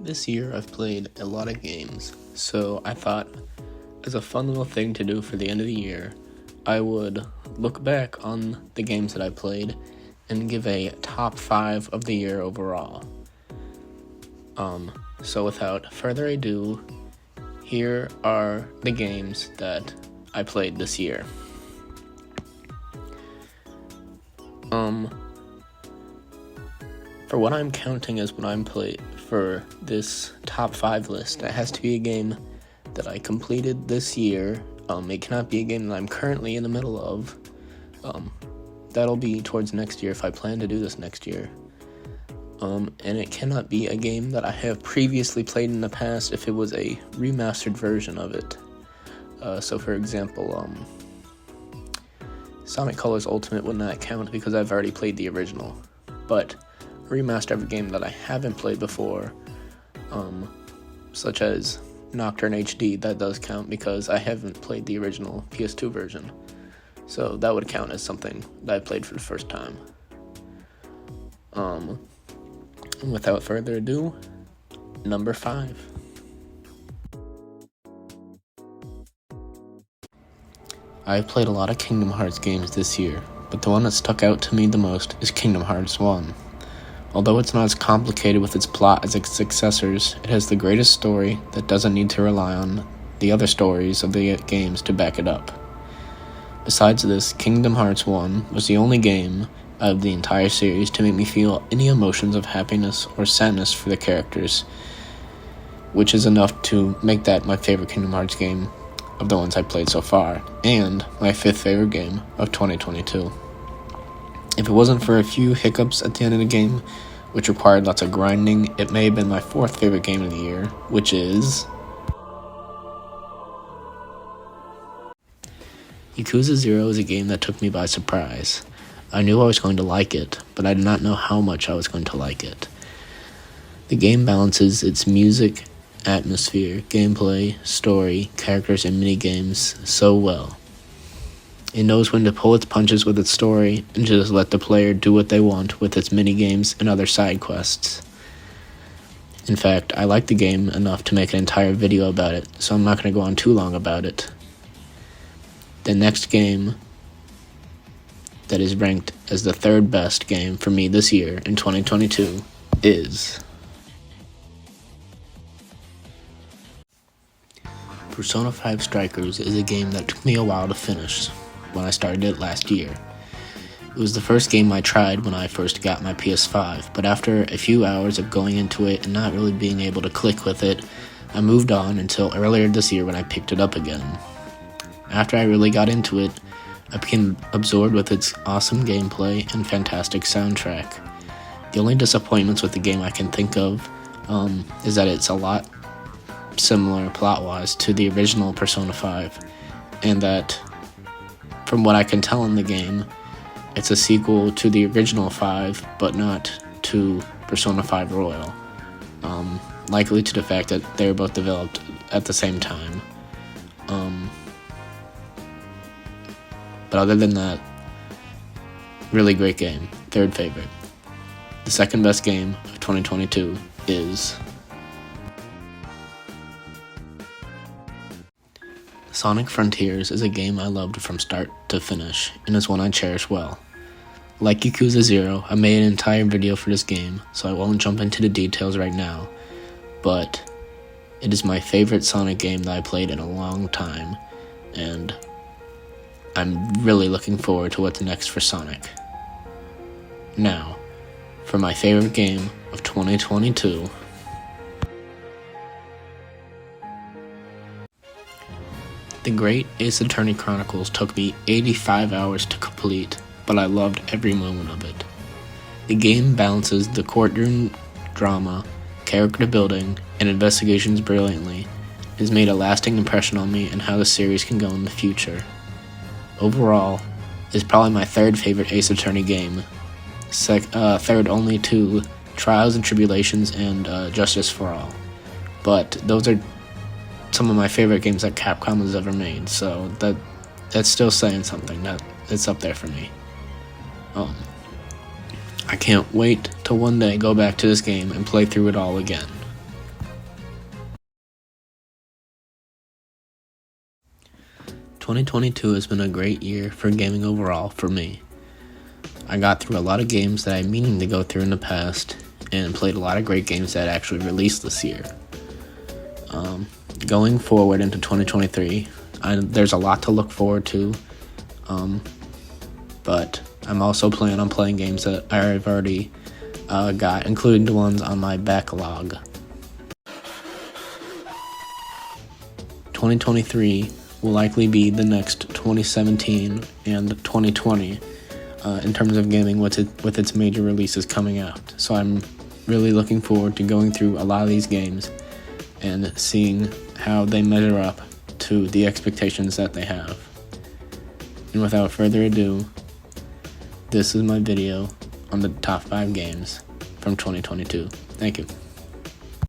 This year I've played a lot of games, so I thought as a fun little thing to do for the end of the year, I would look back on the games that I played and give a top 5 of the year overall. So without further ado, here are the games that I played this year. For what I'm counting as what I'm played for this top 5 list, it has to be a game that I completed this year. It cannot be a game that I'm currently in the middle of. That'll be towards next year if I plan to do this next year. And it cannot be a game that I have previously played in the past if it was a remastered version of it. So for example, Sonic Colors Ultimate would not count because I've already played the original. But a remaster of a game that I haven't played before, such as Nocturne HD, that does count because I haven't played the original PS2 version. So that would count as something that I played for the first time. Without further ado, number 5. I've played a lot of Kingdom Hearts games this year, but the one that stuck out to me the most is Kingdom Hearts 1. Although it's not as complicated with its plot as its successors, it has the greatest story that doesn't need to rely on the other stories of the games to back it up. Besides this, Kingdom Hearts 1 was the only game of the entire series to make me feel any emotions of happiness or sadness for the characters, which is enough to make that my favorite Kingdom Hearts game of the ones I played so far, and my 5th favorite game of 2022. If it wasn't for a few hiccups at the end of the game, which required lots of grinding, it may have been my 4th favorite game of the year, which is Yakuza 0 is a game that took me by surprise. I knew I was going to like it, but I did not know how much I was going to like it. The game balances its music, atmosphere, gameplay, story, characters, and minigames so well. It knows when to pull its punches with its story and just let the player do what they want with its minigames and other side quests. In fact, I like the game enough to make an entire video about it, so I'm not going to go on too long about it. The next game that is ranked as the 3rd best game for me this year in 2022 is Persona 5 Strikers is a game that took me a while to finish when I started it last year. It was the first game I tried when I first got my PS5, but after a few hours of going into it and not really being able to click with it, I moved on until earlier this year when I picked it up again. After I really got into it, I became absorbed with its awesome gameplay and fantastic soundtrack. The only disappointments with the game I can think of is that it's a lot similar plot-wise to the original Persona 5, and that, from what I can tell in the game, it's a sequel to the original 5, but not to Persona 5 Royal, likely to the fact that they were both developed at the same time. But other than that, really great game. 3rd favorite. The 2nd best game of 2022 is Sonic Frontiers is a game I loved from start to finish, and is one I cherish well. Like Yakuza 0, I made an entire video for this game, so I won't jump into the details right now, but it is my favorite Sonic game that I played in a long time, and I'm really looking forward to what's next for Sonic. Now, for my favorite game of 2022, The Great Ace Attorney Chronicles took me 85 hours to complete, but I loved every moment of it. The game balances the courtroom drama, character building, and investigations brilliantly. It has made a lasting impression on me and how the series can go in the future. Overall, it's probably my 3rd favorite Ace Attorney game, 3rd only to Trials and Tribulations and Justice for All. But those are some of my favorite games that Capcom has ever made, so that's still saying something. That it's up there for me. I can't wait to one day go back to this game and play through it all again. 2022 has been a great year for gaming overall for me. I got through a lot of games that I meaning to go through in the past and played a lot of great games that actually released this year. Going forward into 2023, there's a lot to look forward to, but I'm also planning on playing games that I've already got, including the ones on my backlog. 2023 will likely be the next 2017 and 2020 in terms of gaming with its major releases coming out. So I'm really looking forward to going through a lot of these games and seeing how they measure up to the expectations that they have. And without further ado, this is my video on the top 5 games from 2022. Thank you.